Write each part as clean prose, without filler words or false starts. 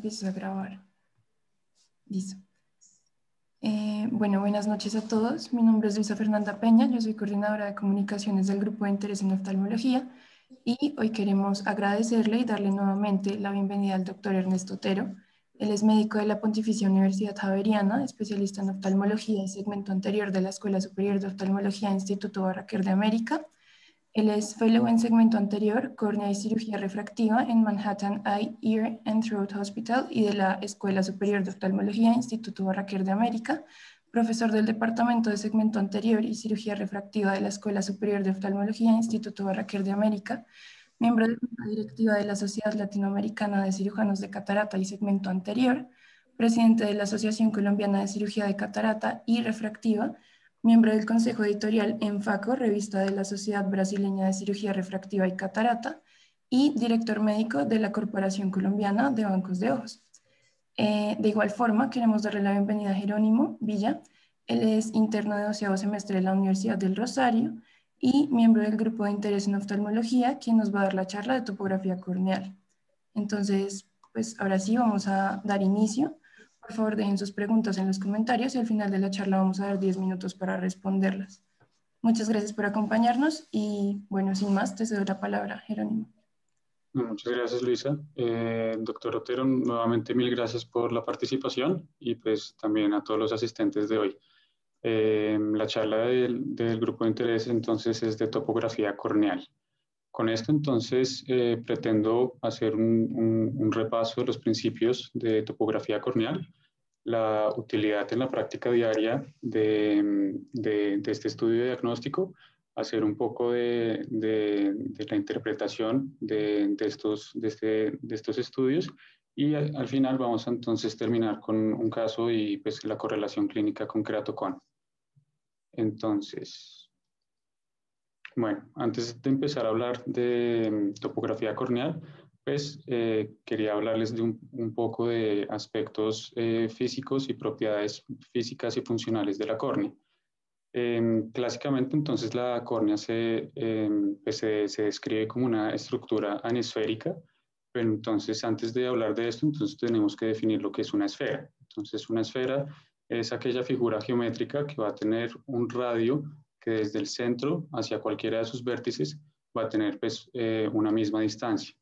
empiezo a grabar. Listo. Bueno, buenas noches a todos. Mi nombre es Luisa Fernanda Peña, yo soy coordinadora de comunicaciones del Grupo de Interés en Oftalmología y hoy queremos agradecerle y darle nuevamente la bienvenida al doctor Ernesto Otero. Él es médico de la Pontificia Universidad Javeriana, especialista en oftalmología y segmento anterior de la Escuela Superior de Oftalmología Instituto Barraquer de América. Él es fellow en segmento anterior, córnea y cirugía refractiva en Manhattan Eye, Ear and Throat Hospital y de la Escuela Superior de Oftalmología, Instituto Barraquer de América, profesor del Departamento de Segmento Anterior y Cirugía Refractiva de la Escuela Superior de Oftalmología, Instituto Barraquer de América, miembro de la Junta Directiva de la Sociedad Latinoamericana de Cirujanos de Catarata y Segmento Anterior, presidente de la Asociación Colombiana de Cirugía de Catarata y Refractiva, miembro del Consejo Editorial ENFACO, revista de la Sociedad Brasileña de Cirugía Refractiva y Catarata, y director médico de la Corporación Colombiana de Bancos de Ojos. De igual forma, queremos darle la bienvenida a Jerónimo Villa. Él es interno de 12º semestre de la Universidad del Rosario y miembro del Grupo de Interés en Oftalmología, quien nos va a dar la charla de topografía corneal. Entonces, pues ahora sí vamos a dar inicio. Por favor, dejen sus preguntas en los comentarios y al final de la charla vamos a dar 10 minutos para responderlas. Muchas gracias por acompañarnos y bueno, sin más, te cedo la palabra, Jerónimo. Muchas gracias, Luisa. Doctor Otero, nuevamente mil gracias por la participación y pues también a todos los asistentes de hoy. La charla del grupo de interés entonces es de topografía corneal. Con esto entonces pretendo hacer un repaso de los principios de topografía corneal, la utilidad en la práctica diaria de este estudio diagnóstico, hacer un poco de la interpretación de estos estudios y al final vamos a entonces terminar con un caso y pues la correlación clínica con Creatocon. Entonces, bueno, antes de empezar a hablar de topografía corneal, pues quería hablarles de un poco de aspectos físicos y propiedades físicas y funcionales de la córnea. Clásicamente, entonces, la córnea pues, se describe como una estructura anesférica, pero entonces, antes de hablar de esto, entonces tenemos que definir lo que es una esfera. Entonces, una esfera es aquella figura geométrica que va a tener un radio que desde el centro hacia cualquiera de sus vértices va a tener pues, una misma distancia.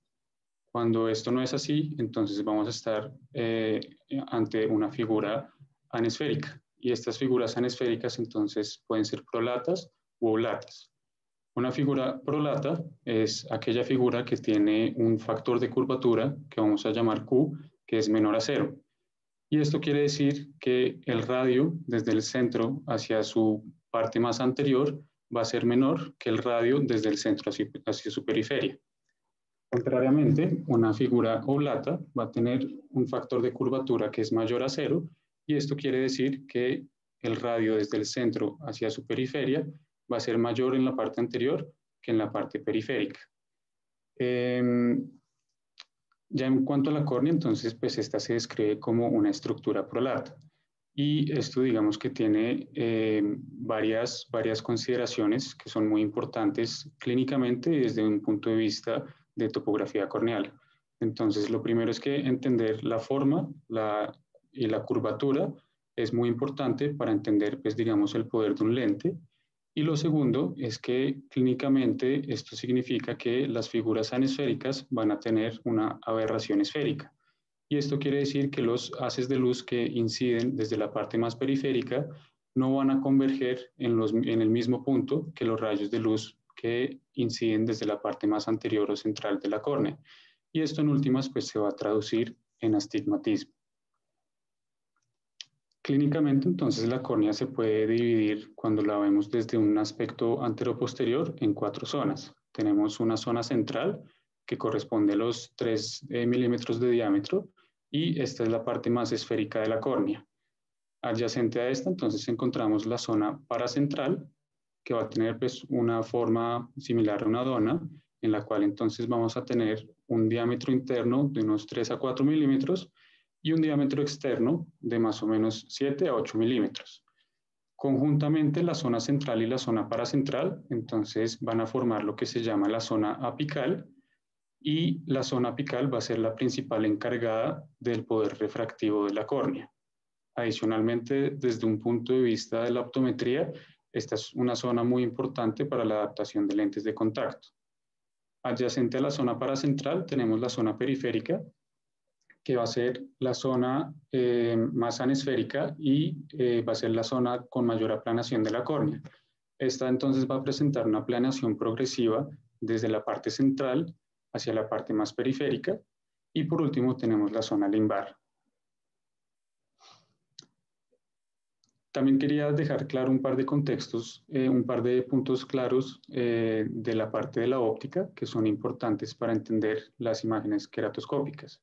Cuando esto no es así, entonces vamos a estar ante una figura anesférica. Y estas figuras anesféricas entonces pueden ser prolatas u oblatas. Una figura prolata es aquella figura que tiene un factor de curvatura que vamos a llamar Q, que es menor a 0. Y esto quiere decir que el radio desde el centro hacia su parte más anterior va a ser menor que el radio desde el centro hacia su periferia. Contrariamente, una figura oblata va a tener un factor de curvatura que es mayor a 0 y esto quiere decir que el radio desde el centro hacia su periferia va a ser mayor en la parte anterior que en la parte periférica. Ya en cuanto a la córnea, entonces, pues esta se describe como una estructura prolata. Y esto, digamos que tiene varias consideraciones que son muy importantes clínicamente desde un punto de vista de topografía corneal. Entonces, lo primero es que entender la forma y la curvatura es muy importante para entender, pues, digamos, el poder de un lente. Y lo segundo es que clínicamente esto significa que las figuras anesféricas van a tener una aberración esférica. Y esto quiere decir que los haces de luz que inciden desde la parte más periférica no van a converger en el mismo punto que los rayos de luz que inciden desde la parte más anterior o central de la córnea. Y esto en últimas pues se va a traducir en astigmatismo. Clínicamente, entonces, la córnea se puede dividir, cuando la vemos desde un aspecto anteroposterior, en 4 zonas. Tenemos una zona central, que corresponde a los 3 milímetros de diámetro, y esta es la parte más esférica de la córnea. Adyacente a esta, entonces, encontramos la zona paracentral, que va a tener pues, una forma similar a una dona, en la cual entonces vamos a tener un diámetro interno de unos 3 a 4 milímetros, y un diámetro externo de más o menos 7 a 8 milímetros. Conjuntamente, la zona central y la zona paracentral, entonces van a formar lo que se llama la zona apical, y la zona apical va a ser la principal encargada del poder refractivo de la córnea. Adicionalmente, desde un punto de vista de la optometría, esta es una zona muy importante para la adaptación de lentes de contacto. Adyacente a la zona paracentral tenemos la zona periférica, que va a ser la zona más anesférica y va a ser la zona con mayor aplanación de la córnea. Esta entonces va a presentar una aplanación progresiva desde la parte central hacia la parte más periférica, y por último tenemos la zona limbar. También quería dejar claro un par de contextos, un par de puntos claros de la parte de la óptica que son importantes para entender las imágenes queratoscópicas.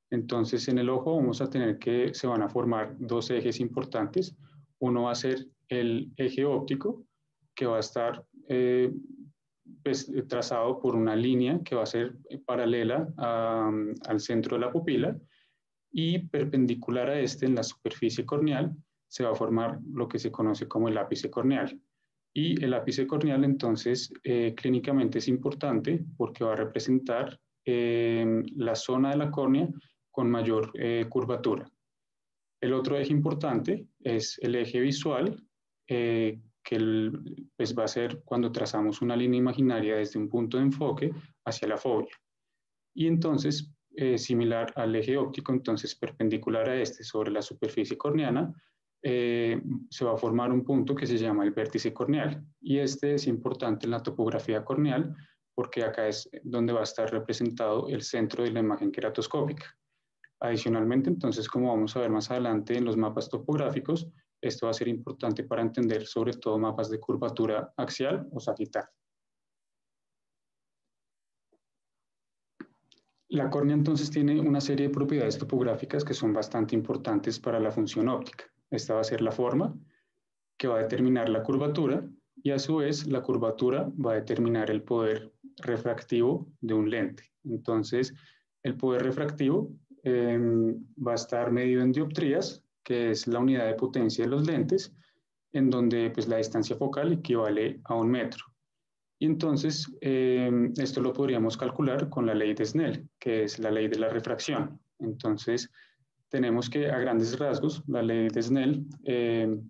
Entonces, en el ojo vamos a tener que se van a formar dos ejes importantes. Uno va a ser el eje óptico, que va a estar pues, trazado por una línea que va a ser paralela al centro de la pupila, y perpendicular a este en la superficie corneal se va a formar lo que se conoce como el ápice corneal. Y el ápice corneal entonces clínicamente es importante porque va a representar la zona de la córnea con mayor curvatura. El otro eje importante es el eje visual, que pues va a ser cuando trazamos una línea imaginaria desde un punto de enfoque hacia la fovea. Y entonces, similar al eje óptico, entonces perpendicular a este sobre la superficie corneana, se va a formar un punto que se llama el vértice corneal. Y este es importante en la topografía corneal porque acá es donde va a estar representado el centro de la imagen queratoscópica. Adicionalmente, entonces, como vamos a ver más adelante en los mapas topográficos, esto va a ser importante para entender sobre todo mapas de curvatura axial o sagital. La córnea entonces tiene una serie de propiedades topográficas que son bastante importantes para la función óptica. Esta va a ser la forma, que va a determinar la curvatura, y a su vez la curvatura va a determinar el poder refractivo de un lente. Entonces, el poder refractivo va a estar medido en dioptrías, que es la unidad de potencia de los lentes, en donde pues, la distancia focal equivale a 1 metro. Y entonces, esto lo podríamos calcular con la ley de Snell, que es la ley de la refracción. Entonces, tenemos que a grandes rasgos, la ley de Snell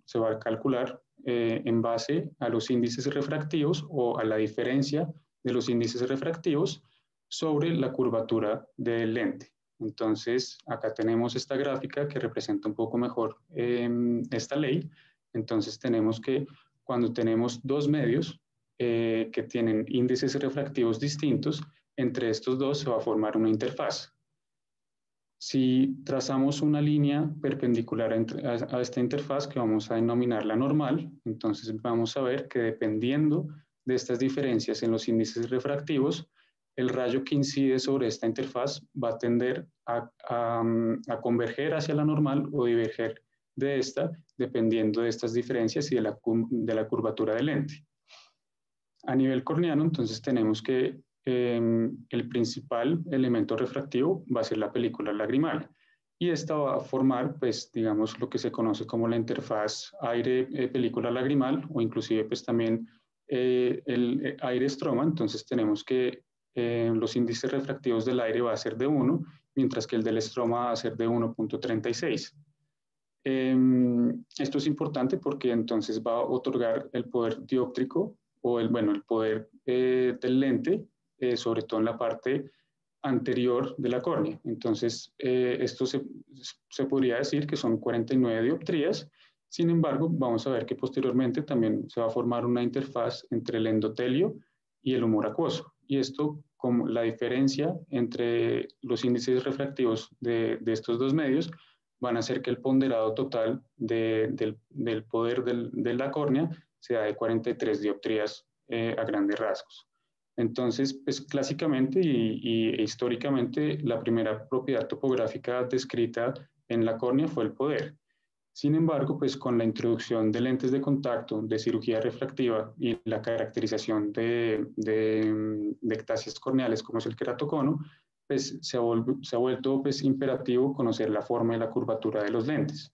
se va a calcular en base a los índices refractivos o a la diferencia de los índices refractivos sobre la curvatura del lente. Entonces, acá tenemos esta gráfica que representa un poco mejor esta ley. Entonces, tenemos que cuando tenemos dos medios que tienen índices refractivos distintos, entre estos dos se va a formar una interfaz. Si trazamos una línea perpendicular a esta interfaz, que vamos a denominar la normal, entonces vamos a ver que dependiendo de estas diferencias en los índices refractivos, el rayo que incide sobre esta interfaz va a tender a converger hacia la normal o diverger de esta, dependiendo de estas diferencias y de la curvatura del lente. A nivel corneano, entonces tenemos que el principal elemento refractivo va a ser la película lagrimal, y esta va a formar, pues, digamos, lo que se conoce como la interfaz aire-película lagrimal, o inclusive, pues, también el aire-estroma. Entonces tenemos que los índices refractivos del aire va a ser de 1, mientras que el del estroma va a ser de 1.36. Esto es importante porque entonces va a otorgar el poder dióptrico o el poder del lente, sobre todo en la parte anterior de la córnea. Entonces, esto se podría decir que son 49 dioptrías. Sin embargo, vamos a ver que posteriormente también se va a formar una interfaz entre el endotelio y el humor acuoso. Y esto, como la diferencia entre los índices refractivos de estos dos medios, van a hacer que el ponderado total del poder de la córnea sea de 43 dioptrías a grandes rasgos. Entonces, pues clásicamente y históricamente, la primera propiedad topográfica descrita en la córnea fue el poder. Sin embargo, pues con la introducción de lentes de contacto, de cirugía refractiva y la caracterización de ectasias corneales como es el queratocono, pues se ha vuelto pues, imperativo conocer la forma y la curvatura de los lentes.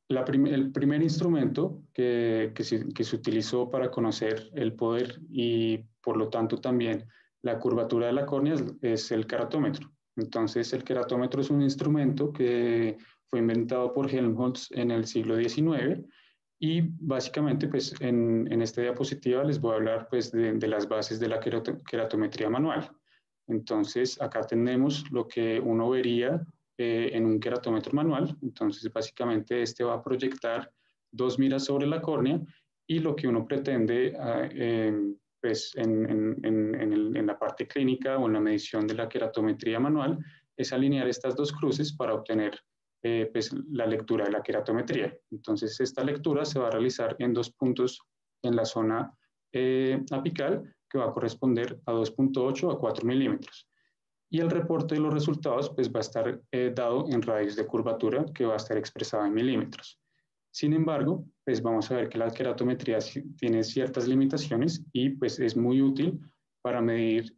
El primer instrumento que se utilizó para conocer el poder y por lo tanto también la curvatura de la córnea es el queratómetro. Entonces el queratómetro es un instrumento que fue inventado por Helmholtz en el siglo XIX y básicamente pues en esta diapositiva les voy a hablar pues de las bases de la queratometría manual. Entonces acá tenemos lo que uno vería en un queratómetro manual. Entonces, básicamente, este va a proyectar dos miras sobre la córnea y lo que uno pretende pues en la parte clínica o en la medición de la queratometría manual es alinear estas dos cruces para obtener pues, la lectura de la queratometría. Entonces, esta lectura se va a realizar en dos puntos en la zona apical que va a corresponder a 2.8 a 4 milímetros. Y el reporte de los resultados pues, va a estar dado en radios de curvatura que va a estar expresada en milímetros. Sin embargo, pues vamos a ver que la queratometría tiene ciertas limitaciones y pues es muy útil para medir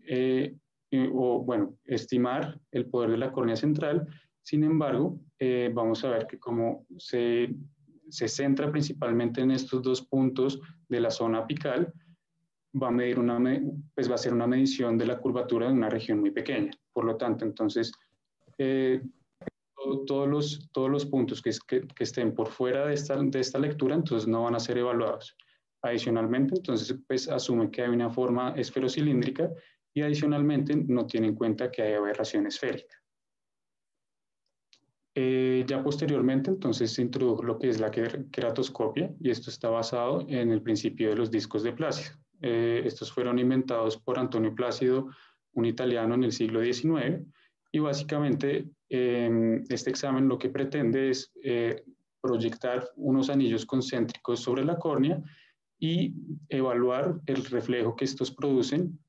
o bueno, estimar el poder de la córnea central. Sin embargo, vamos a ver que como se centra principalmente en estos dos puntos de la zona apical, va a medir pues va a ser una medición de la curvatura de una región muy pequeña. Por lo tanto, entonces, todos los puntos que estén por fuera de esta lectura, entonces no van a ser evaluados. Adicionalmente, entonces, pues asume que hay una forma esferocilíndrica y adicionalmente no tiene en cuenta que hay aberración esférica. Ya posteriormente, entonces, se introdujo lo que es la queratoscopia y esto está basado en el principio de los discos de Plácido. Estos fueron inventados por Antonio Plácido, un italiano en el siglo XIX, y básicamente este examen lo que pretende es proyectar unos anillos concéntricos sobre la córnea y evaluar el reflejo que estos producen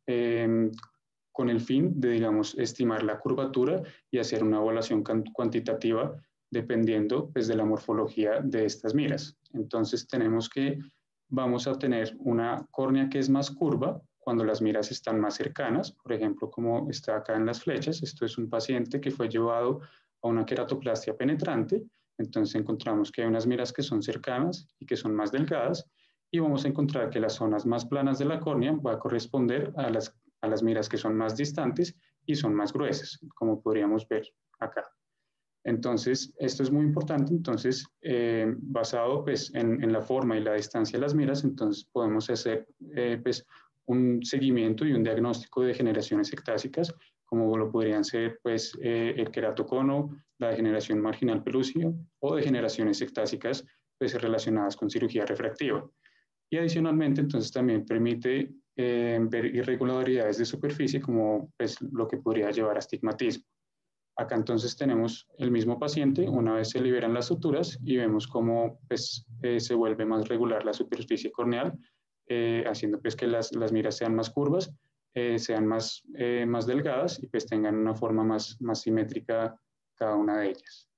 con el fin de, digamos, estimar la curvatura y hacer una evaluación cuantitativa dependiendo pues, de la morfología de estas miras. Entonces tenemos que vamos a tener una córnea que es más curva cuando las miras están más cercanas, por ejemplo, como está acá en las flechas. Esto es un paciente que fue llevado a una queratoplastia penetrante. Entonces encontramos que hay unas miras que son cercanas y que son más delgadas y vamos a encontrar que las zonas más planas de la córnea va a corresponder a las miras que son más distantes y son más gruesas, como podríamos ver acá. Entonces, esto es muy importante. Entonces, basado pues, en la forma y la distancia de las miras, entonces podemos hacer pues, un seguimiento y un diagnóstico de degeneraciones ectásicas, como lo podrían ser pues, el queratocono, la degeneración marginal pelúcida o degeneraciones ectásicas pues, relacionadas con cirugía refractiva. Y adicionalmente, entonces también permite ver irregularidades de superficie, como pues, lo que podría llevar a astigmatismo. Acá entonces tenemos el mismo paciente, una vez se liberan las suturas y vemos cómo pues, se vuelve más regular la superficie corneal, haciendo pues, que las miras sean más curvas, sean más delgadas y pues tengan una forma más simétrica cada una de ellas.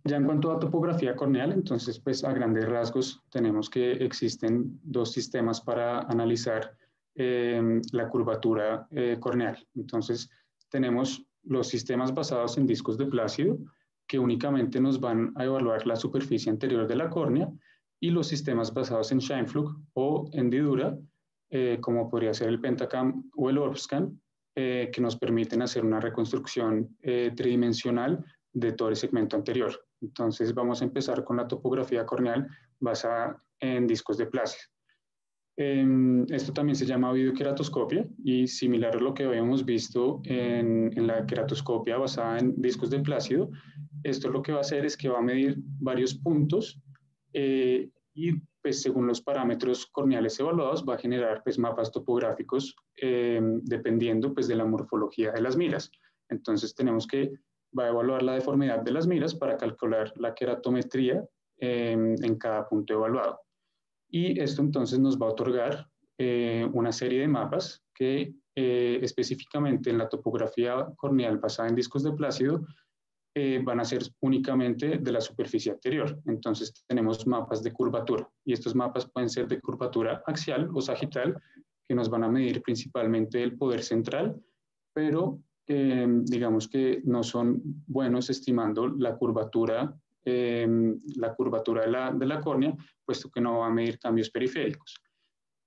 Ya en cuanto a topografía corneal, entonces pues a grandes rasgos tenemos que existen dos sistemas para analizar la curvatura corneal. Entonces tenemos los sistemas basados en discos de Plácido, que únicamente nos van a evaluar la superficie anterior de la córnea, y los sistemas basados en Scheimpflug o hendidura, como podría ser el Pentacam o el Orbscan, que nos permiten hacer una reconstrucción tridimensional de todo el segmento anterior. Entonces vamos a empezar con la topografía corneal basada en discos de Plácido. Esto también se llama videoqueratoscopia y similar a lo que habíamos visto en la queratoscopia basada en discos de Plácido, esto lo que va a hacer es que va a medir varios puntos y pues, según los parámetros corneales evaluados va a generar pues, mapas topográficos dependiendo pues, de la morfología de las miras. Entonces tenemos que va a evaluar la deformidad de las miras para calcular la queratometría en cada punto evaluado. Y esto entonces nos va a otorgar una serie de mapas que específicamente en la topografía corneal basada en discos de Plácido van a ser únicamente de la superficie anterior. Entonces tenemos mapas de curvatura y estos mapas pueden ser de curvatura axial o sagital que nos van a medir principalmente el poder central, pero digamos que no son buenos estimando la curvatura de la córnea, puesto que no va a medir cambios periféricos.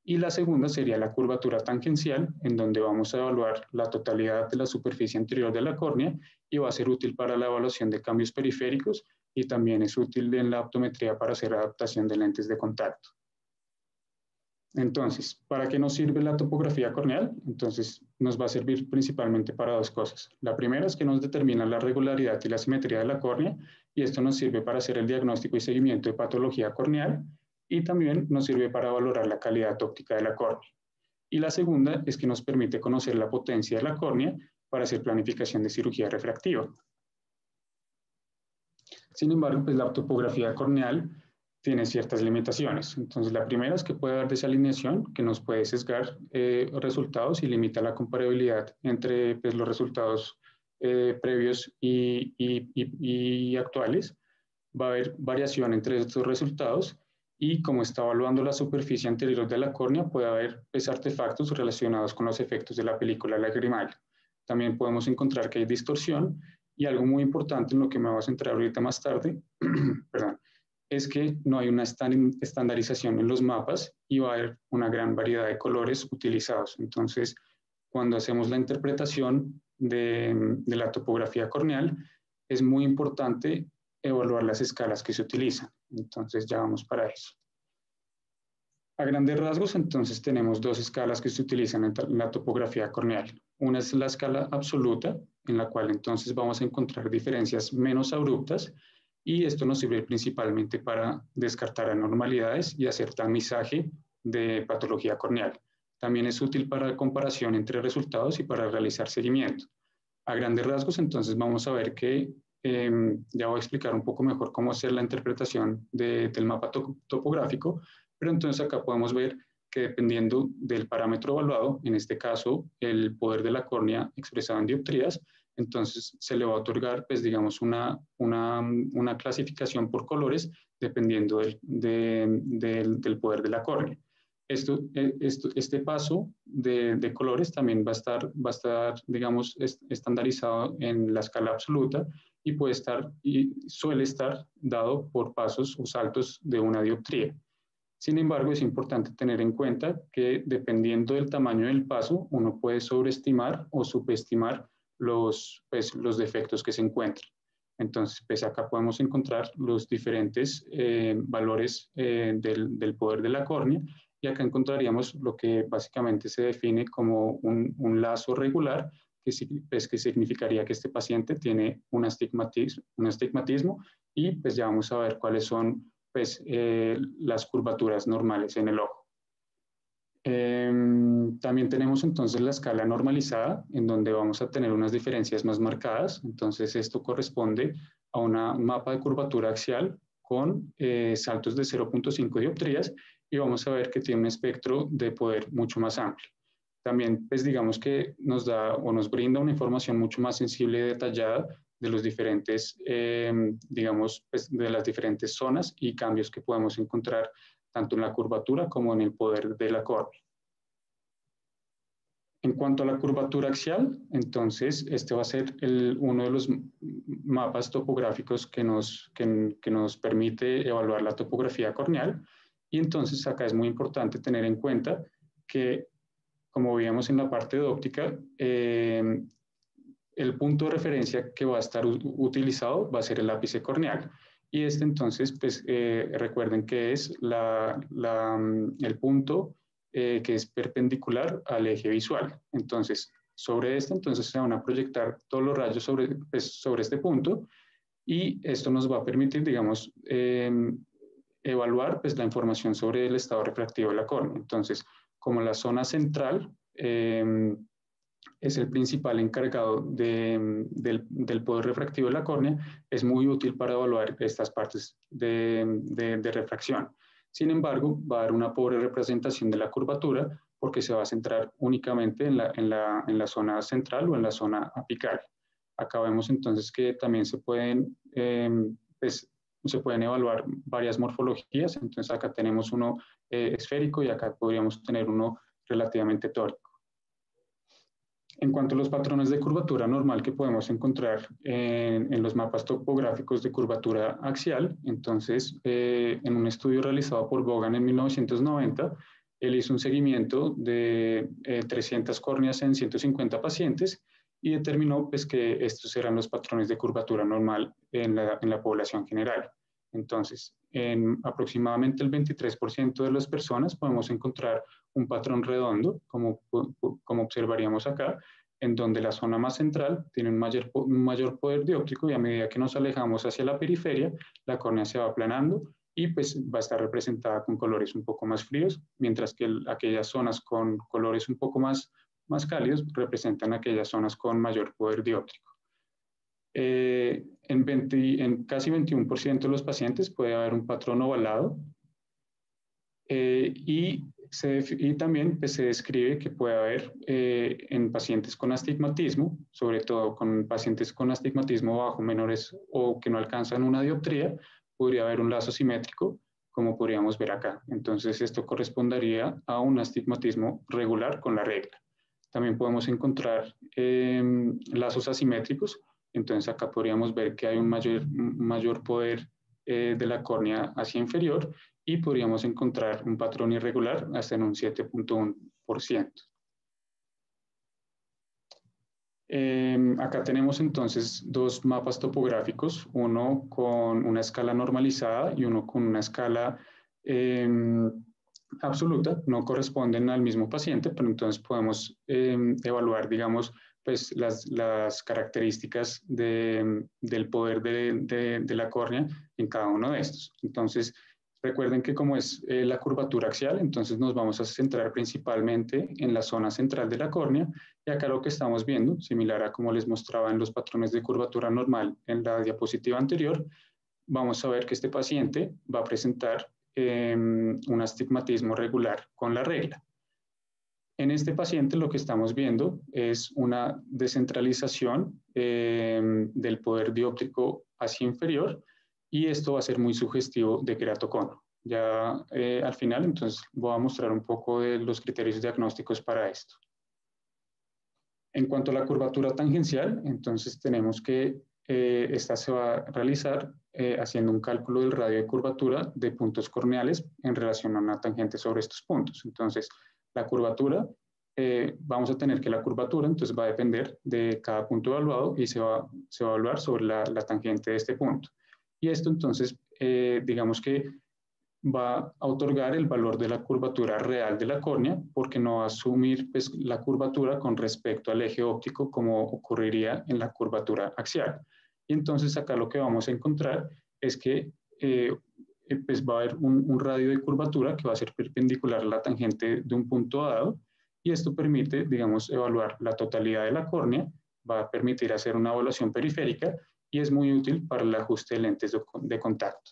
Y la segunda sería la curvatura tangencial, en donde vamos a evaluar la totalidad de la superficie anterior de la córnea y va a ser útil para la evaluación de cambios periféricos y también es útil en la optometría para hacer adaptación de lentes de contacto. Entonces, ¿para qué nos sirve la topografía corneal? Entonces, nos va a servir principalmente para dos cosas. La primera es que nos determina la regularidad y la simetría de la córnea, y esto nos sirve para hacer el diagnóstico y seguimiento de patología corneal, y también nos sirve para valorar la calidad óptica de la córnea. Y la segunda es que nos permite conocer la potencia de la córnea para hacer planificación de cirugía refractiva. Sin embargo, pues la topografía corneal tiene ciertas limitaciones. Entonces, la primera es que puede haber desalineación, que nos puede sesgar resultados y limita la comparabilidad entre pues, los resultados previos y actuales. Va a haber variación entre estos resultados y como está evaluando la superficie anterior de la córnea, puede haber pues, artefactos relacionados con los efectos de la película lagrimal. También podemos encontrar que hay distorsión y algo muy importante en lo que me voy a centrar ahorita más tarde, perdón, es que no hay una estandarización en los mapas y va a haber una gran variedad de colores utilizados. Entonces, cuando hacemos la interpretación de la topografía corneal, es muy importante evaluar las escalas que se utilizan. Entonces, ya vamos para eso. A grandes rasgos, entonces, tenemos dos escalas que se utilizan en la topografía corneal. Una es la escala absoluta, en la cual entonces vamos a encontrar diferencias menos abruptas, y esto nos sirve principalmente para descartar anormalidades y hacer tamizaje de patología corneal. También es útil para comparación entre resultados y para realizar seguimiento. A grandes rasgos, entonces, vamos a ver que ya voy a explicar un poco mejor cómo hacer la interpretación del mapa topográfico, pero entonces acá podemos ver que dependiendo del parámetro evaluado, en este caso el poder de la córnea expresado en dioptrías, entonces se le va a otorgar, pues digamos, una clasificación por colores dependiendo del poder de la córnea. Este paso de colores también va a estar, digamos, estandarizado en la escala absoluta y puede estar y suele estar dado por pasos o saltos de una dioptría. Sin embargo, es importante tener en cuenta que dependiendo del tamaño del paso, uno puede sobreestimar o subestimar los defectos que se encuentran. Entonces, pues acá podemos encontrar los diferentes valores del poder de la córnea y acá encontraríamos lo que básicamente se define como un lazo regular, que significaría que este paciente tiene un astigmatismo y pues ya vamos a ver cuáles son pues, las curvaturas normales en el ojo. También tenemos entonces la escala normalizada, en donde vamos a tener unas diferencias más marcadas. Entonces, esto corresponde a un mapa de curvatura axial con saltos de 0.5 dioptrías y vamos a ver que tiene un espectro de poder mucho más amplio. También, pues digamos que nos da o nos brinda una información mucho más sensible y detallada de los diferentes, digamos, pues, de las diferentes zonas y cambios que podemos encontrar tanto en la curvatura como en el poder de la córnea. En cuanto a la curvatura axial, entonces este va a ser uno de los mapas topográficos que nos permite evaluar la topografía corneal. Y entonces acá es muy importante tener en cuenta que, como veíamos en la parte de óptica, el punto de referencia que va a estar utilizado va a ser el ápice corneal. Y este entonces, pues recuerden que es el punto que es perpendicular al eje visual. Entonces, sobre este, entonces se van a proyectar todos los rayos sobre este punto y esto nos va a permitir, digamos, evaluar pues, la información sobre el estado refractivo de la córnea. Entonces, como la zona central es el principal encargado del poder refractivo de la córnea, es muy útil para evaluar estas partes de refracción. Sin embargo, va a dar una pobre representación de la curvatura porque se va a centrar únicamente en la zona central o en la zona apical. Acá vemos entonces que también se pueden evaluar varias morfologías. Entonces acá tenemos uno esférico y acá podríamos tener uno relativamente tórico. En cuanto a los patrones de curvatura normal que podemos encontrar en los mapas topográficos de curvatura axial, entonces, en un estudio realizado por Bogan en 1990, él hizo un seguimiento de 300 córneas en 150 pacientes y determinó pues, que estos eran los patrones de curvatura normal en la población general. Entonces, en aproximadamente el 23% de las personas podemos encontrar un patrón redondo, como observaríamos acá, en donde la zona más central tiene un mayor poder dióptrico y a medida que nos alejamos hacia la periferia, la córnea se va aplanando y pues va a estar representada con colores un poco más fríos, mientras que aquellas zonas con colores un poco más cálidos representan aquellas zonas con mayor poder dióptrico. En casi 21% de los pacientes puede haber un patrón ovalado y también pues, se describe que puede haber en pacientes con astigmatismo, sobre todo con pacientes con astigmatismo bajo, menores o que no alcanzan una dioptría, podría haber un lazo simétrico, como podríamos ver acá. Entonces esto correspondería a un astigmatismo regular con la regla. También podemos encontrar lazos asimétricos. Entonces acá podríamos ver que hay un mayor poder de la córnea hacia inferior y podríamos encontrar un patrón irregular hasta en un 7.1%. Acá tenemos entonces dos mapas topográficos, uno con una escala normalizada y uno con una escala absoluta, no corresponden al mismo paciente, pero entonces podemos evaluar, digamos, pues las características del poder de la córnea en cada uno de estos. Entonces, recuerden que como es la curvatura axial, entonces nos vamos a centrar principalmente en la zona central de la córnea y acá lo que estamos viendo, similar a como les mostraba en los patrones de curvatura normal en la diapositiva anterior, vamos a ver que este paciente va a presentar un astigmatismo regular con la regla. En este paciente lo que estamos viendo es una descentralización del poder dióptrico hacia inferior y esto va a ser muy sugestivo de queratocono. Ya al final, entonces, voy a mostrar un poco de los criterios diagnósticos para esto. En cuanto a la curvatura tangencial, entonces tenemos que esta se va a realizar haciendo un cálculo del radio de curvatura de puntos corneales en relación a una tangente sobre estos puntos. Entonces, la curvatura, vamos a tener que la curvatura, entonces va a depender de cada punto evaluado y se va a evaluar sobre la tangente de este punto. Y esto entonces, digamos que va a otorgar el valor de la curvatura real de la córnea porque no va a asumir pues, la curvatura con respecto al eje óptico como ocurriría en la curvatura axial. Y entonces acá lo que vamos a encontrar es que pues va a haber un radio de curvatura que va a ser perpendicular a la tangente de un punto dado y esto permite, digamos, evaluar la totalidad de la córnea, va a permitir hacer una evaluación periférica y es muy útil para el ajuste de lentes de contacto.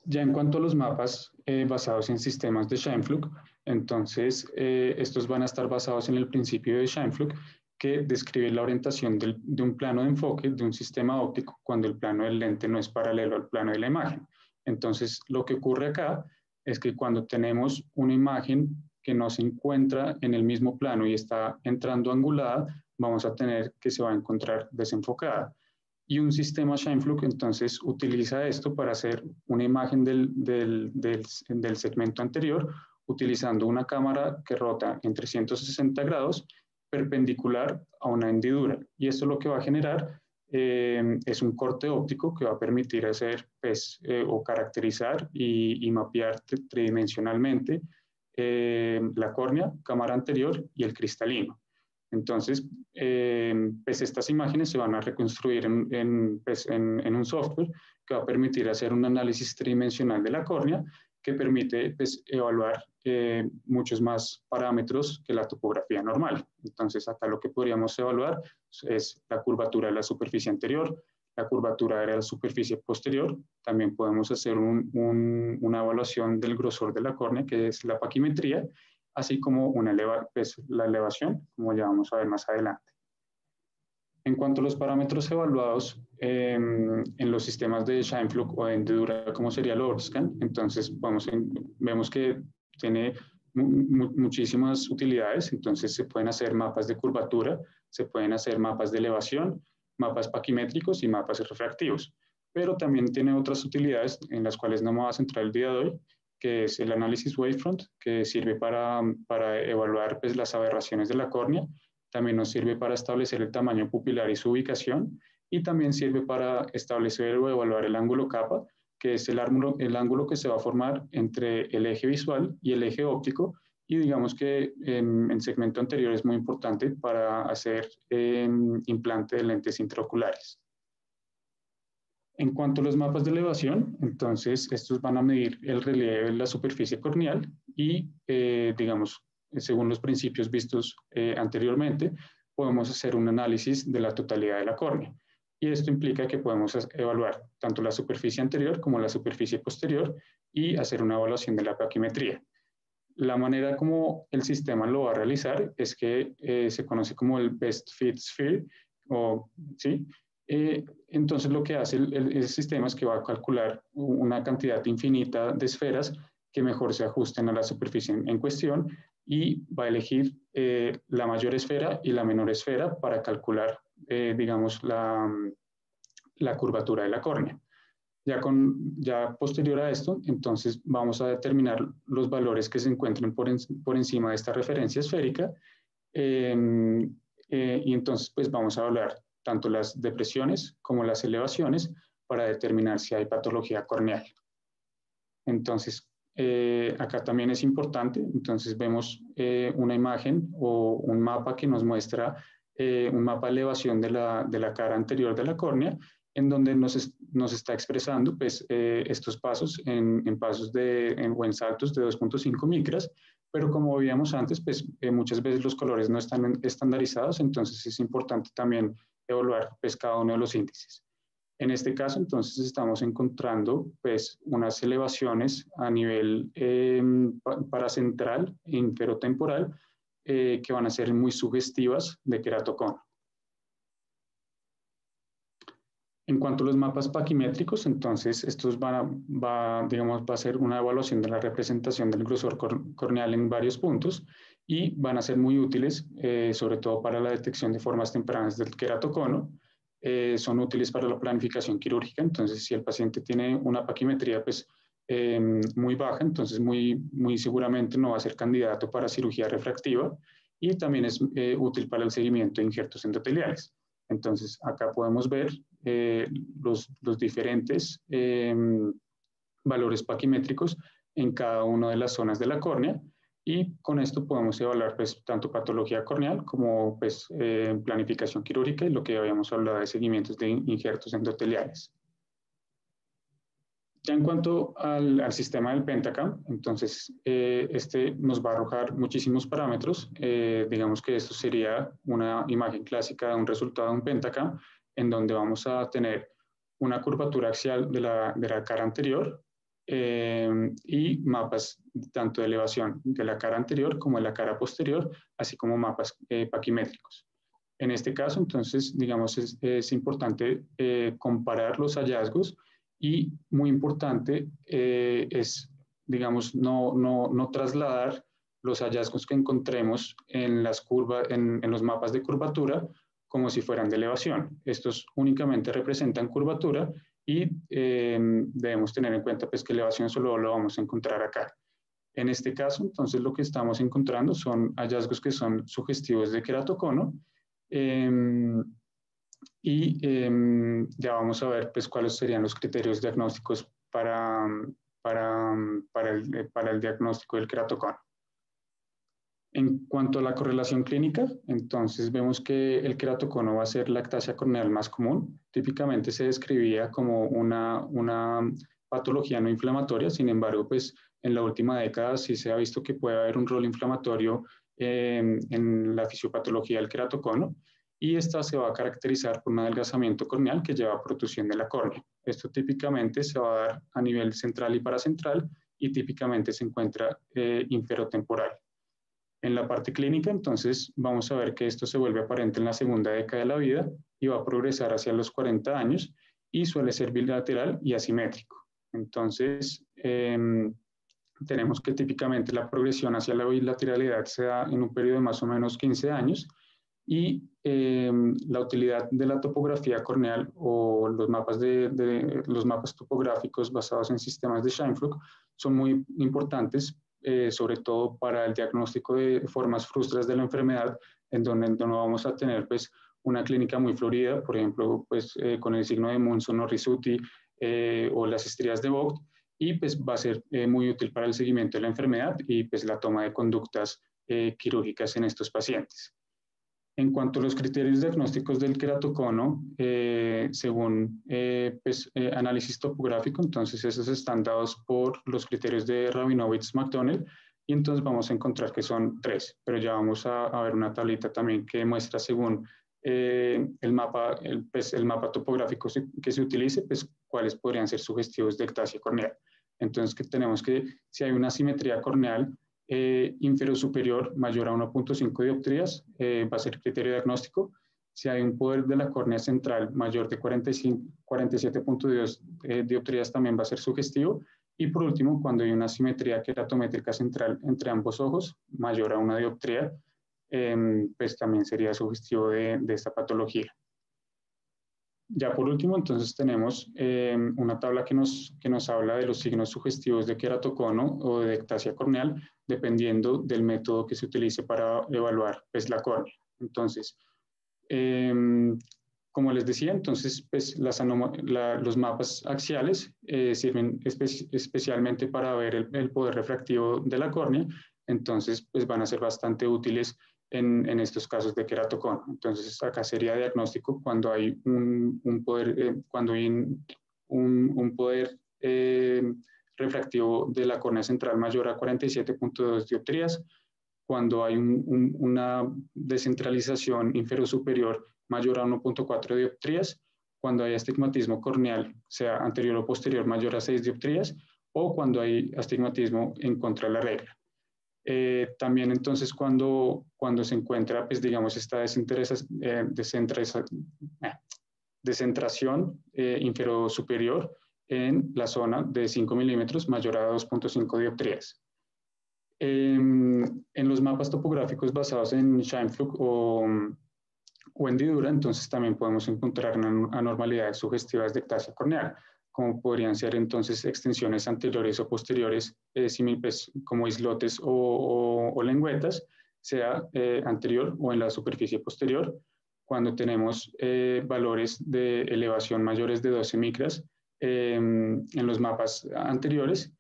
Ya en cuanto a los mapas basados en sistemas de Scheimpflug, entonces estos van a estar basados en el principio de Scheimpflug que describe la orientación de un plano de enfoque de un sistema óptico cuando el plano del lente no es paralelo al plano de la imagen. Entonces lo que ocurre acá es que cuando tenemos una imagen que no se encuentra en el mismo plano y está entrando angulada, vamos a tener que se va a encontrar desenfocada. Y un sistema Scheimpflug entonces utiliza esto para hacer una imagen del segmento anterior utilizando una cámara que rota en 360 grados perpendicular a una hendidura. Y esto lo que va a generar es un corte óptico que va a permitir hacer pues, o caracterizar y mapear tridimensionalmente la córnea, cámara anterior y el cristalino. Entonces, pues estas imágenes se van a reconstruir en un software que va a permitir hacer un análisis tridimensional de la córnea que permite pues, evaluar muchos más parámetros que la topografía normal. Entonces, acá lo que podríamos evaluar es la curvatura de la superficie anterior, la curvatura de la superficie posterior. También podemos hacer una evaluación del grosor de la córnea, que es la paquimetría, así como la elevación, como ya vamos a ver más adelante. En cuanto a los parámetros evaluados en los sistemas de Scheimpflug o de hendidura, como sería el Overscan, entonces vemos que tiene muchísimas utilidades. Entonces se pueden hacer mapas de curvatura, se pueden hacer mapas de elevación, mapas paquimétricos y mapas refractivos. Pero también tiene otras utilidades en las cuales no me voy a centrar el día de hoy, que es el análisis wavefront, que sirve para evaluar pues, las aberraciones de la córnea. También nos sirve para establecer el tamaño pupilar y su ubicación, y también sirve para establecer o evaluar el ángulo capa, que es el ángulo que se va a formar entre el eje visual y el eje óptico, y digamos que en segmento anterior es muy importante para hacer implante de lentes intraoculares. En cuanto a los mapas de elevación, entonces estos van a medir el relieve de la superficie corneal y, digamos, según los principios vistos anteriormente, podemos hacer un análisis de la totalidad de la córnea. Y esto implica que podemos evaluar tanto la superficie anterior como la superficie posterior y hacer una evaluación de la paquimetría. La manera como el sistema lo va a realizar es que se conoce como el Best Fit Sphere, ¿sí? Entonces lo que hace el sistema es que va a calcular una cantidad infinita de esferas que mejor se ajusten a la superficie en cuestión y va a elegir la mayor esfera y la menor esfera para calcular, digamos, la curvatura de la córnea. Ya posterior a esto, entonces vamos a determinar los valores que se encuentren por encima de esta referencia esférica y entonces pues vamos a hablar tanto las depresiones como las elevaciones para determinar si hay patología corneal. Entonces, acá también es importante, entonces vemos una imagen o un mapa que nos muestra un mapa de elevación de la cara anterior de la córnea, en donde nos está expresando pues, estos pasos en pasos o en saltos de 2.5 micras, pero como veíamos antes, pues, muchas veces los colores no están estandarizados, entonces es importante también evaluar pues, cada uno de los índices. En este caso, entonces, estamos encontrando pues, unas elevaciones a nivel paracentral e inferotemporal que van a ser muy sugestivas de queratocono. En cuanto a los mapas paquimétricos, entonces, estos va a ser una evaluación de la representación del grosor corneal en varios puntos y van a ser muy útiles, sobre todo para la detección de formas tempranas del queratocono. Son útiles para la planificación quirúrgica, entonces si el paciente tiene una paquimetría pues, muy baja, entonces muy seguramente no va a ser candidato para cirugía refractiva y también es útil para el seguimiento de injertos endoteliales. Entonces acá podemos ver los diferentes valores paquimétricos en cada una de las zonas de la córnea. Y con esto podemos evaluar pues, tanto patología corneal como pues, planificación quirúrgica y lo que habíamos hablado de seguimientos de injertos endoteliales. Ya en cuanto al sistema del Pentacam, entonces este nos va a arrojar muchísimos parámetros. Digamos que esto sería una imagen clásica de un resultado de un Pentacam, en donde vamos a tener una curvatura axial de la cara anterior, y mapas tanto de elevación de la cara anterior como de la cara posterior, así como mapas paquimétricos. En este caso, entonces, digamos, es importante comparar los hallazgos y muy importante es, digamos, no trasladar los hallazgos que encontremos en los mapas de curvatura como si fueran de elevación. Estos únicamente representan curvatura y debemos tener en cuenta pues, que elevación solo lo vamos a encontrar acá. En este caso, entonces, lo que estamos encontrando son hallazgos que son sugestivos de queratocono y ya vamos a ver pues, cuáles serían los criterios diagnósticos para el diagnóstico del queratocono. En cuanto a la correlación clínica, entonces vemos que el queratocono va a ser la ectasia corneal más común. Típicamente se describía como una patología no inflamatoria, sin embargo, pues en la última década sí se ha visto que puede haber un rol inflamatorio en la fisiopatología del queratocono y esta se va a caracterizar por un adelgazamiento corneal que lleva a protusión de la córnea. Esto típicamente se va a dar a nivel central y paracentral y típicamente se encuentra inferotemporal. En la parte clínica, entonces, vamos a ver que esto se vuelve aparente en la segunda década de la vida y va a progresar hacia los 40 años y suele ser bilateral y asimétrico. Entonces, tenemos que típicamente la progresión hacia la bilateralidad se da en un periodo de más o menos 15 años y la utilidad de la topografía corneal o los mapas, los mapas topográficos basados en sistemas de Scheimpflug son muy importantes, sobre todo para el diagnóstico de formas frustras de la enfermedad, en donde no vamos a tener pues, una clínica muy florida, por ejemplo, pues, con el signo de Munson o Risuti o las estrías de Vogt, y pues va a ser muy útil para el seguimiento de la enfermedad y pues la toma de conductas quirúrgicas en estos pacientes. En cuanto a los criterios diagnósticos del queratocono, según análisis topográfico, entonces esos están dados por los criterios de Rabinowitz-McDonnell y entonces vamos a encontrar que son 3, pero ya vamos a ver una tablita también que muestra según el mapa topográfico que se utilice, pues cuáles podrían ser sugestivos de ectasia corneal. Entonces que tenemos que si hay una simetría corneal inferior-superior mayor a 1.5 dioptrías, va a ser criterio diagnóstico. Si hay un poder de la córnea central mayor de 47.2 dioptrías, también va a ser sugestivo. Y por último, cuando hay una simetría queratométrica central entre ambos ojos, mayor a 1 dioptría, pues también sería sugestivo de esta patología. Ya por último, entonces tenemos una tabla que nos habla de los signos sugestivos de queratocono o de ectasia corneal, dependiendo del método que se utilice para evaluar pues, la córnea. Entonces, como les decía, entonces pues, los mapas axiales sirven especialmente para ver el poder refractivo de la córnea, entonces pues, van a ser bastante útiles en estos casos de queratocono. Entonces, acá sería diagnóstico cuando hay un poder refractivo de la córnea central mayor a 47.2 dioptrías, cuando hay una descentralización inferior-superior mayor a 1.4 dioptrías, cuando hay astigmatismo corneal, sea anterior o posterior, mayor a 6 dioptrías, o cuando hay astigmatismo en contra de la regla. También entonces cuando se encuentra, pues digamos, esta descentración inferior-superior en la zona de 5 milímetros mayor a 2.5 dioptrías. En los mapas topográficos basados en Scheimpflug o en Didura, entonces también podemos encontrar anormalidades sugestivas de ectasia corneal, como podrían ser entonces extensiones anteriores o posteriores, como islotes o lengüetas, sea anterior o en la superficie posterior, cuando tenemos valores de elevación mayores de 12 micras en los mapas anteriores,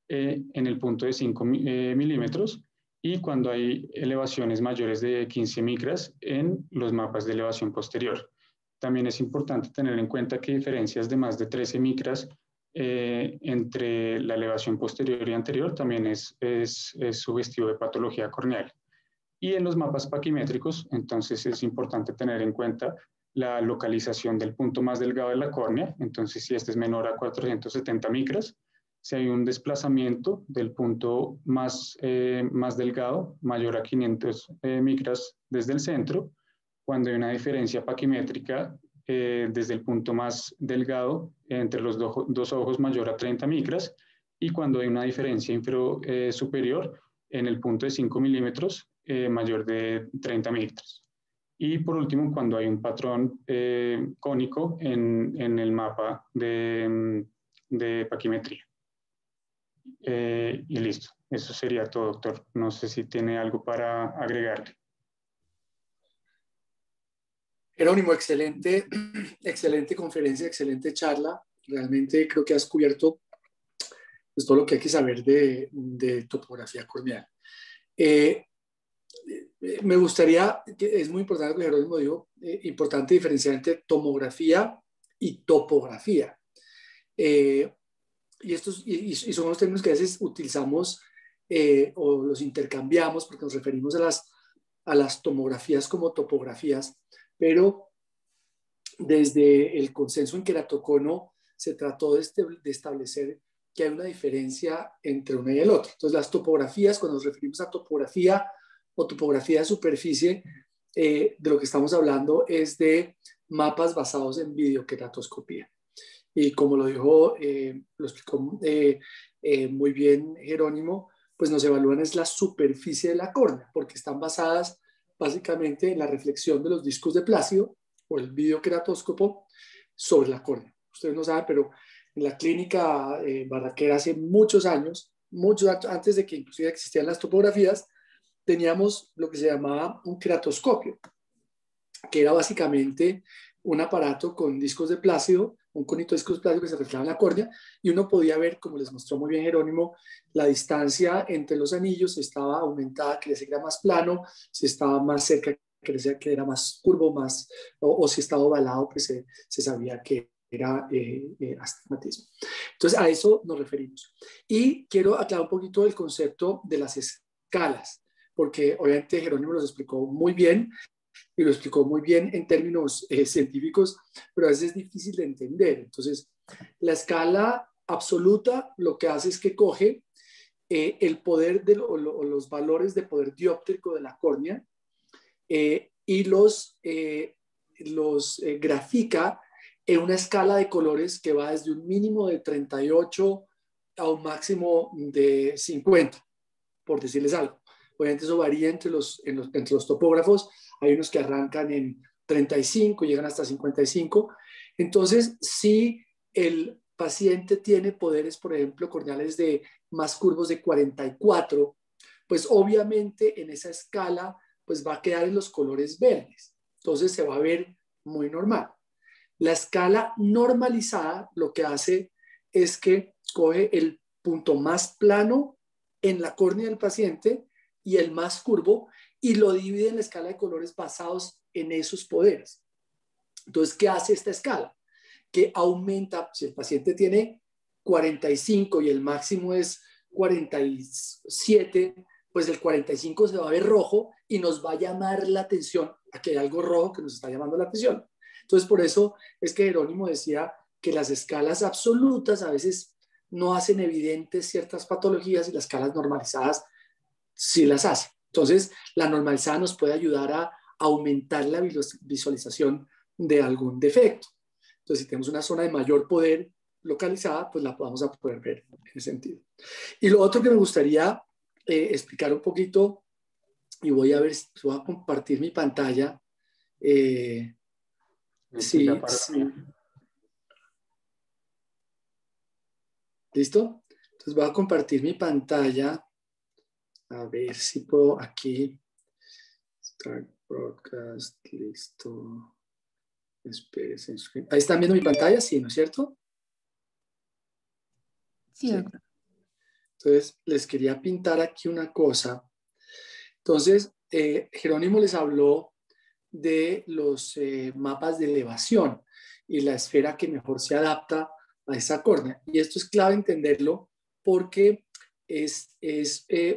en el punto de 5 milímetros, y cuando hay elevaciones mayores de 15 micras en los mapas de elevación posterior. También es importante tener en cuenta que diferencias de más de 13 micras entre la elevación posterior y anterior también es sugestivo de patología corneal. Y en los mapas paquimétricos, entonces es importante tener en cuenta la localización del punto más delgado de la córnea. Entonces, si este es menor a 470 micras, si hay un desplazamiento del punto más delgado, mayor a 500 micras desde el centro, cuando hay una diferencia paquimétrica desde el punto más delgado entre los dos ojos mayor a 30 micras, y cuando hay una diferencia inferior-superior en el punto de 5 milímetros mayor de 30 milímetros. Y por último, cuando hay un patrón cónico en el mapa de paquimetría. Y listo, eso sería todo, doctor. No sé si tiene algo para agregarle. Jerónimo, excelente, excelente conferencia, excelente charla. Realmente creo que has cubierto pues, todo lo que hay que saber de topografía corneal. Me gustaría, que es muy importante lo que Jerónimo dijo, importante diferenciar entre tomografía y topografía. Y son los términos que a veces utilizamos o los intercambiamos porque nos referimos a las tomografías como topografías, pero desde el consenso en queratocono se trató de establecer que hay una diferencia entre una y el otro. Entonces, las topografías, cuando nos referimos a topografía o topografía de superficie, de lo que estamos hablando es de mapas basados en videoqueratoscopía. Y como lo dijo, lo explicó muy bien Jerónimo, pues nos evalúan es la superficie de la córnea, porque están basadas básicamente en la reflexión de los discos de Plácido o el videoqueratóscopo sobre la córnea. Ustedes no saben, pero en la clínica Barraquera hace muchos años, antes de que inclusive existían las topografías, teníamos lo que se llamaba un queratoscopio, que era básicamente un aparato con discos de Plácido, un conito de discos de Plácido que se reflejaba en la córnea, y uno podía ver, como les mostró muy bien Jerónimo, la distancia entre los anillos, si estaba aumentada, que era más plano, si estaba más cerca, que era más curvo, o si estaba ovalado, pues se sabía que era astigmatismo. Entonces, a eso nos referimos. Y quiero aclarar un poquito el concepto de las escalas, porque obviamente Jerónimo los explicó muy bien, y lo explicó muy bien en términos científicos, pero a veces es difícil de entender. Entonces, la escala absoluta lo que hace es que coge el poder o los valores de poder dióptrico de la córnea y los grafica en una escala de colores que va desde un mínimo de 38 a un máximo de 50, por decirles algo. Obviamente eso varía entre los topógrafos. Hay unos que arrancan en 35 y llegan hasta 55. Entonces, si el paciente tiene poderes, por ejemplo, corneales de más curvos de 44, pues obviamente en esa escala pues va a quedar en los colores verdes. Entonces se va a ver muy normal. La escala normalizada lo que hace es que coge el punto más plano en la córnea del paciente y el más curvo y lo divide en la escala de colores basados en esos poderes. Entonces, ¿qué hace esta escala? Que aumenta, si el paciente tiene 45 y el máximo es 47, pues el 45 se va a ver rojo y nos va a llamar la atención a que hay algo rojo que nos está llamando la atención. Entonces, por eso es que Jerónimo decía que las escalas absolutas a veces no hacen evidentes ciertas patologías y las escalas normalizadas sí las hace. Entonces, la normalizada nos puede ayudar a aumentar la visualización de algún defecto. Entonces, si tenemos una zona de mayor poder localizada, pues la vamos a poder ver en ese sentido. Y lo otro que me gustaría explicar un poquito, y voy a compartir mi pantalla. Sí. ¿Listo? Entonces voy a compartir mi pantalla. A ver si puedo aquí. Start broadcast, listo. Espérense. Ahí están viendo mi pantalla, sí, ¿no es cierto? Sí, doctor. Entonces, les quería pintar aquí una cosa. Entonces, Jerónimo les habló de los mapas de elevación y la esfera que mejor se adapta a esa córnea. Y esto es clave entenderlo porque es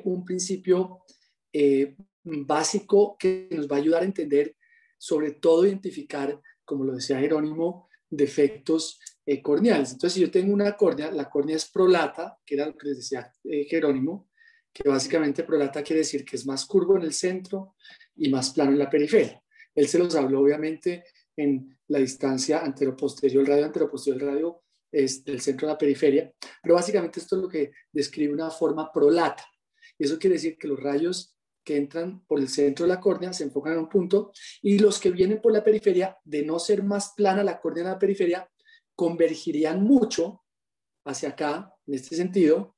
un principio básico que nos va a ayudar a entender, sobre todo identificar, como lo decía Jerónimo, defectos corneales. Entonces, si yo tengo una córnea, la córnea es prolata, que era lo que les decía Jerónimo, que básicamente prolata quiere decir que es más curvo en el centro y más plano en la periferia. Él se los habló obviamente en la distancia anteroposterior, el radio anteroposterior, el radio es del centro a la periferia, pero básicamente esto es lo que describe una forma prolata. Y eso quiere decir que los rayos que entran por el centro de la córnea se enfocan en un punto y los que vienen por la periferia, de no ser más plana la córnea en la periferia, convergirían mucho hacia acá, en este sentido,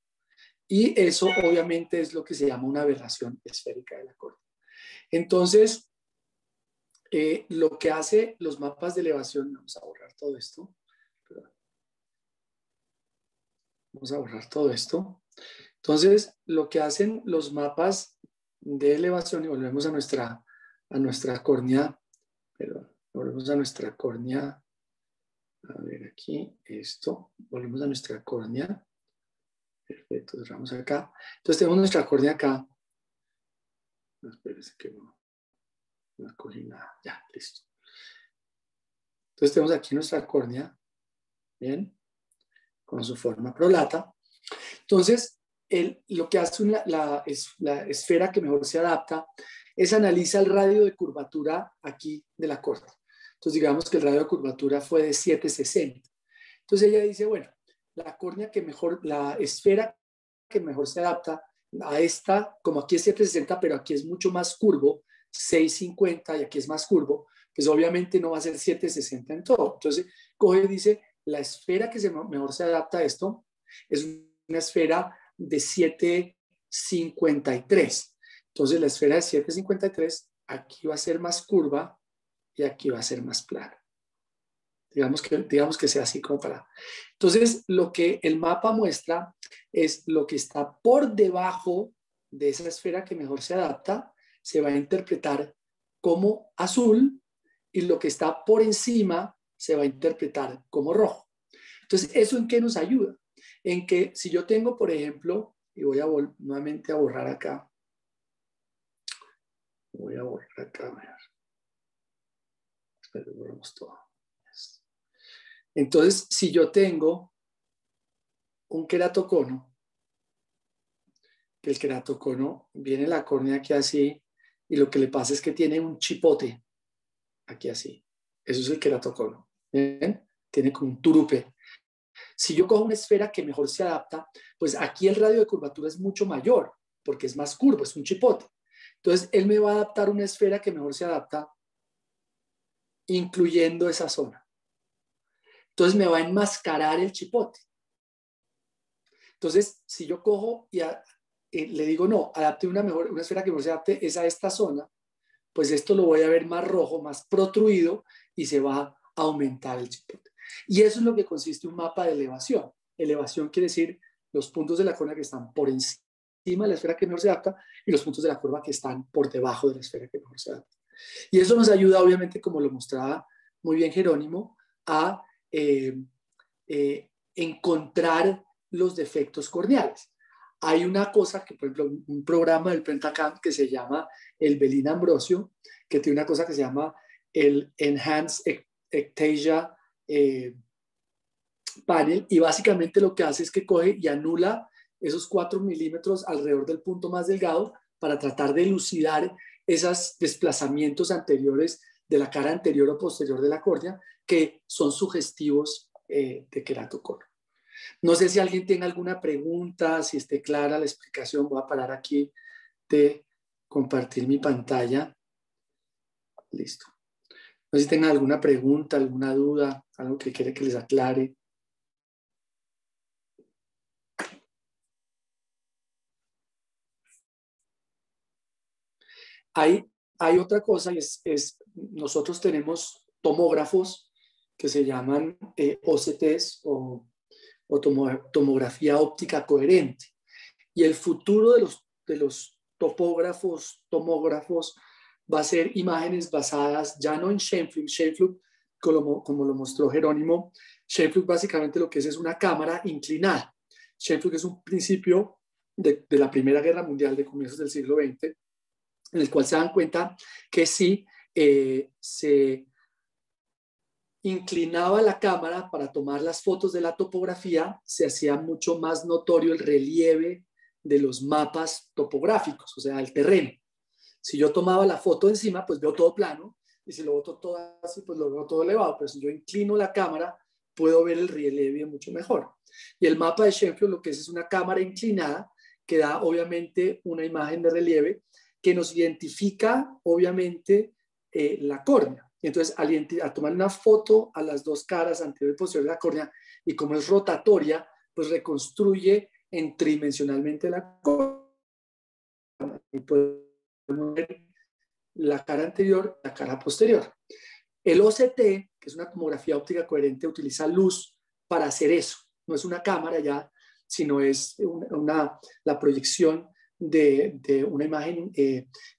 y eso obviamente es lo que se llama una aberración esférica de la córnea. Entonces, lo que hace los mapas de elevación, vamos a borrar todo esto, vamos a borrar todo esto. Entonces, lo que hacen los mapas de elevación, y volvemos a nuestra córnea, perdón, volvemos a nuestra córnea, a ver aquí, esto, volvemos a nuestra córnea, perfecto, cerramos acá. Entonces tenemos nuestra córnea acá, no, espérense que no escogí nada, ya, listo. Entonces tenemos aquí nuestra córnea, bien, con su forma prolata. Entonces, lo que hace la esfera que mejor se adapta es analiza el radio de curvatura aquí de la córnea. Entonces, digamos que el radio de curvatura fue de 760. Entonces, ella dice, bueno, la esfera que mejor se adapta a esta, como aquí es 760, pero aquí es mucho más curvo, 650 y aquí es más curvo, pues obviamente no va a ser 760 en todo. Entonces, coge y dice, la esfera que mejor se adapta a esto es una esfera de 753. Entonces, la esfera de 753 aquí va a ser más curva y aquí va a ser más plana. Digamos que sea así como para... Entonces, lo que el mapa muestra es lo que está por debajo de esa esfera que mejor se adapta, se va a interpretar como azul, y lo que está por encima se va a interpretar como rojo. Entonces, ¿eso en qué nos ayuda? En que si yo tengo, por ejemplo, y voy a nuevamente a borrar acá, voy a borrar acá, a ver. Espera, borramos todo. Entonces, si yo tengo un queratocono, que el queratocono viene la córnea aquí así, y lo que le pasa es que tiene un chipote aquí así. Eso es el queratocono. ¿Ven? Tiene como un turupe. Si yo cojo una esfera que mejor se adapta, pues aquí el radio de curvatura es mucho mayor, porque es más curvo, es un chipote. Entonces, él me va a adaptar una esfera que mejor se adapta, incluyendo esa zona. Entonces, me va a enmascarar el chipote. Entonces, si yo cojo y le digo, no, adapte una esfera que mejor se adapte es a esta zona, pues esto lo voy a ver más rojo, más protruido, y se va a aumentar el chipote. Y eso es lo que consiste un mapa de elevación. Elevación quiere decir los puntos de la córnea que están por encima de la esfera que mejor se adapta y los puntos de la curva que están por debajo de la esfera que mejor se adapta. Y eso nos ayuda, obviamente, como lo mostraba muy bien Jerónimo, a encontrar los defectos corneales. Hay una cosa que, por ejemplo, un programa del Pentacam que se llama el Belin Ambrosio, que tiene una cosa que se llama el Enhanced Ectasia Panel, y básicamente lo que hace es que coge y anula esos 4 milímetros alrededor del punto más delgado para tratar de elucidar esos desplazamientos anteriores de la cara anterior o posterior de la córnea que son sugestivos de queratocono. No sé si alguien tenga alguna pregunta, si esté clara la explicación. Voy a parar aquí de compartir mi pantalla. Listo. No sé si tengan alguna pregunta, alguna duda, algo que quiere que les aclare. Hay otra cosa, y nosotros tenemos tomógrafos que se llaman OCTs o tomografía óptica coherente. Y el futuro de los tomógrafos va a ser imágenes basadas ya no en Scheimpflug. Scheimpflug, como lo mostró Jerónimo, Scheimpflug básicamente lo que es una cámara inclinada. Scheimpflug es un principio de la Primera Guerra Mundial de comienzos del siglo XX, en el cual se dan cuenta que si se inclinaba la cámara para tomar las fotos de la topografía, se hacía mucho más notorio el relieve de los mapas topográficos, o sea, el terreno. Si yo tomaba la foto encima, pues veo todo plano, y si lo boto todo así, pues lo veo todo elevado, pero si yo inclino la cámara, puedo ver el relieve mucho mejor. Y el mapa de Scheimpflug lo que es una cámara inclinada que da obviamente una imagen de relieve que nos identifica obviamente la córnea. Y entonces al tomar una foto a las dos caras anterior y posterior de la córnea, y como es rotatoria, pues reconstruye tridimensionalmente la córnea. Y podemos ver la cara anterior, la cara posterior. El OCT, que es una tomografía óptica coherente, utiliza luz para hacer eso. No es una cámara ya, sino es la proyección de una imagen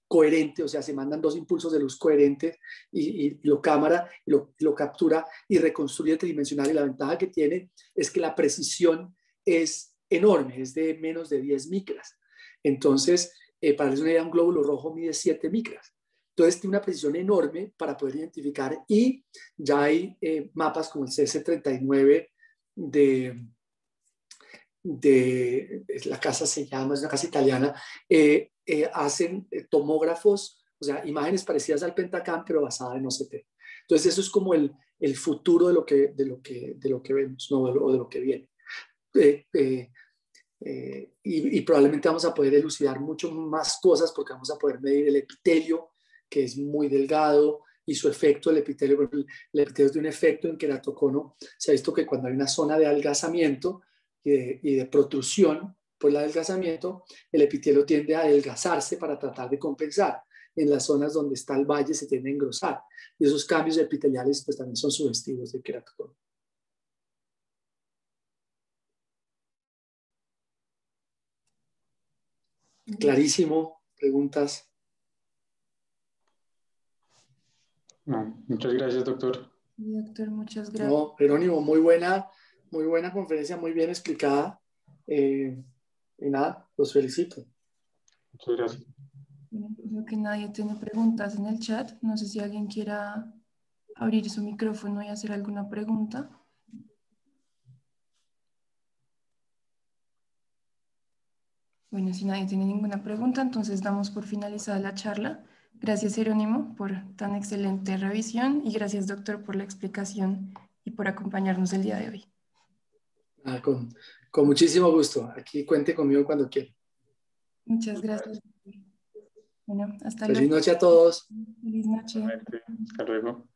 coherente, o sea, se mandan dos impulsos de luz coherentes y lo cámara y lo captura y reconstruye tridimensional. Y la ventaja que tiene es que la precisión es enorme, es de menos de 10 micras. Entonces, para darles una idea, un glóbulo rojo mide 7 micras. Entonces tiene una precisión enorme para poder identificar, y ya hay mapas como el CS39 la casa se llama, es una casa italiana, hacen tomógrafos, o sea, imágenes parecidas al Pentacam, pero basadas en OCT. Entonces eso es como el futuro de lo que vemos, ¿no? O de lo que viene. y probablemente vamos a poder elucidar mucho más cosas porque vamos a poder medir el epitelio, que es muy delgado, y su efecto, el epitelio tiene un efecto en queratocono. Se ha visto que cuando hay una zona de adelgazamiento y de protrusión por el adelgazamiento, el epitelio tiende a adelgazarse para tratar de compensar. En las zonas donde está el valle se tiende a engrosar. Y esos cambios epiteliales pues también son sugestivos de queratocono. Clarísimo. ¿Preguntas? No, muchas gracias, doctor. Doctor, muchas gracias. No, Jerónimo, muy buena conferencia, muy bien explicada. Y nada, los felicito. Muchas gracias. Bueno, creo que nadie tiene preguntas en el chat. No sé si alguien quiera abrir su micrófono y hacer alguna pregunta. Bueno, si nadie tiene ninguna pregunta, entonces damos por finalizada la charla. Gracias, Jerónimo, por tan excelente revisión y gracias, doctor, por la explicación y por acompañarnos el día de hoy. Con muchísimo gusto. Aquí cuente conmigo cuando quiera. Muchas gracias. Bueno, hasta Feliz luego. noche a todos. Feliz noche. Hasta luego.